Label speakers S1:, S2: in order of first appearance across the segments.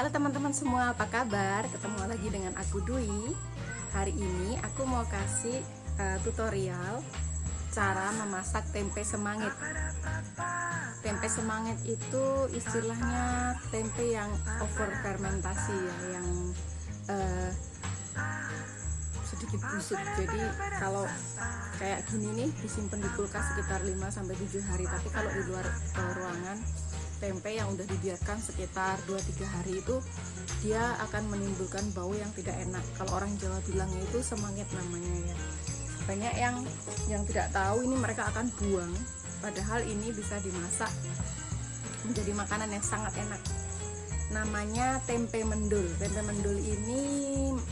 S1: Halo teman-teman semua, apa kabar? Ketemu lagi dengan aku Dwi. Hari ini aku mau kasih tutorial cara memasak tempe semangit. Tempe semangit itu istilahnya tempe yang over fermentasi ya, yang sedikit busuk. Jadi kalau kayak gini nih disimpan di kulkas sekitar 5-7 hari. Tapi kalau di luar ruangan, tempe yang udah dibiarkan sekitar 2-3 hari itu dia akan menimbulkan bau yang tidak enak. Kalau orang Jawa bilangnya itu semangit namanya ya. Banyak yang tidak tahu ini mereka akan buang, padahal ini bisa dimasak menjadi makanan yang sangat enak. Namanya tempe mendul. Tempe mendul ini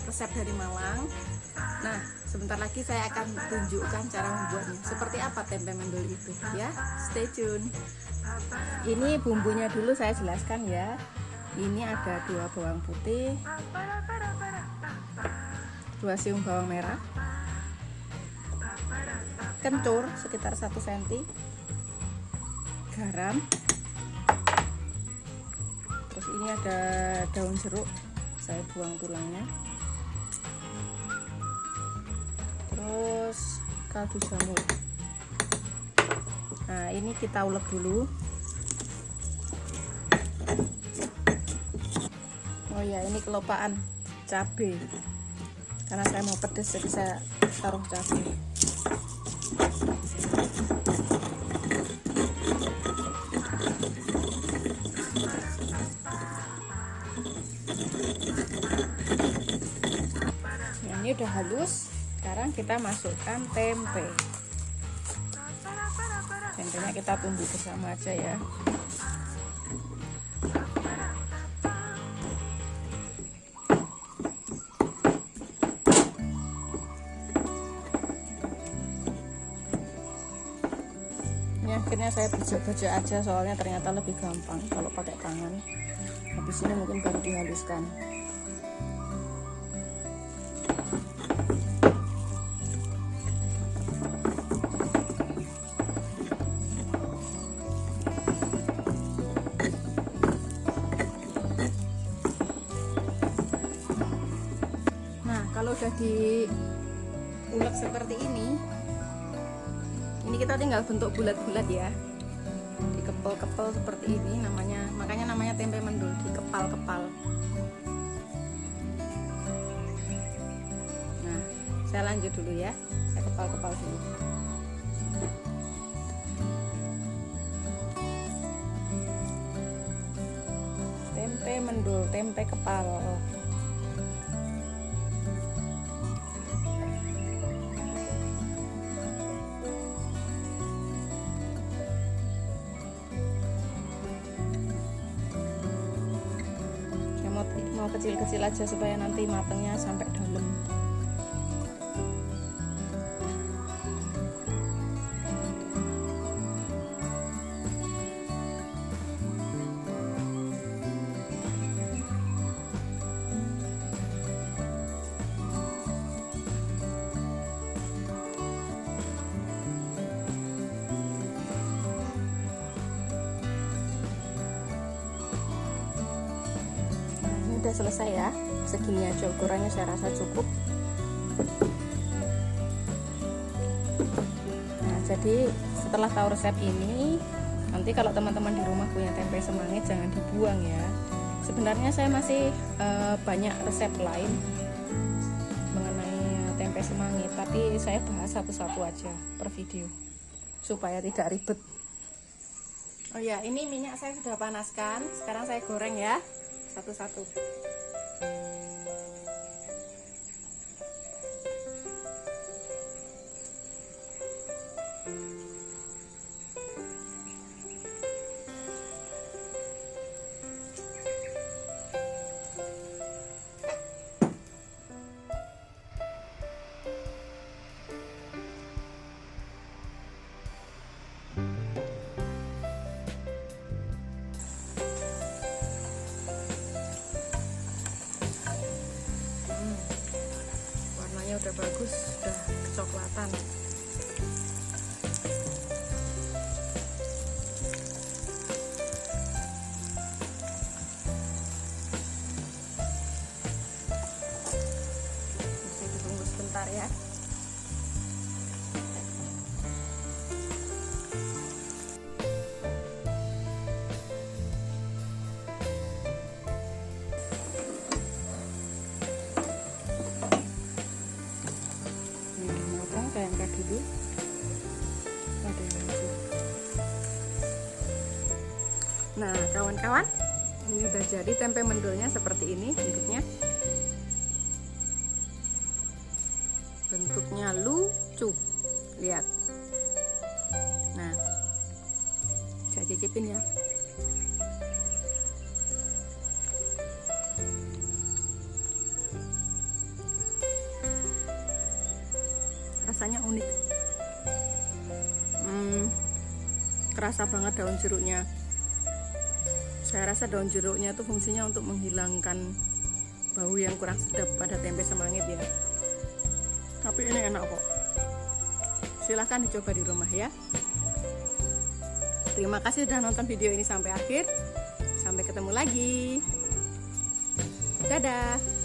S1: resep dari Malang. Nah, sebentar lagi saya akan tunjukkan cara membuatnya. Seperti apa tempe mendul itu ya. Stay tune. Ini bumbunya dulu saya jelaskan ya. Ini ada 2 bawang putih, 2 siung bawang merah, kencur sekitar 1 cm, garam, terus ini ada daun jeruk, saya buang tulangnya, terus kaldu jamur. Nah, ini kita ulek dulu. Oh ya, ini kelopaan cabai karena saya mau pedas, jadi saya taruh cabai. Nah, ini udah halus. Sekarang kita masukkan tempe. Tempenya kita tumbuk bersama aja ya. Ini akhirnya saya bejek-bejek aja, soalnya ternyata lebih gampang kalau pakai tangan. Habis ini mungkin baru dihaluskan. Kalau udah diulek seperti ini kita tinggal bentuk bulat-bulat ya, dikepel-kepel seperti ini namanya, makanya namanya tempe mendul, dikepal-kepal. Nah, saya lanjut dulu ya, saya kepal-kepal dulu. Tempe mendul, tempe kepal. Mau kecil-kecil aja supaya nanti matangnya sampai dalam. Udah selesai ya, segini aja ukurannya, saya rasa cukup. Nah, jadi setelah tahu resep ini, nanti kalau teman-teman di rumah punya tempe semangit jangan dibuang ya. Sebenarnya saya masih banyak resep lain mengenai tempe semangit, tapi saya bahas satu-satu aja per video supaya tidak ribet. Oh ya, ini minyak saya sudah panaskan, sekarang saya goreng ya satu-satu. Udah bagus, udah kecoklatan. ya. Motong saya angkat dulu. Ada yang lucu. Nah kawan-kawan, ini udah jadi tempe mendulnya seperti ini bentuknya. Bentuknya lucu, lihat. Nah, saya cicipin ya. Rasanya unik. Kerasa banget daun jeruknya. Saya rasa daun jeruknya itu fungsinya untuk menghilangkan bau yang kurang sedap pada tempe semangit ya. Tapi ini enak kok. Silahkan dicoba di rumah ya. Terima kasih sudah nonton video ini sampai akhir. Sampai ketemu lagi. Dadah.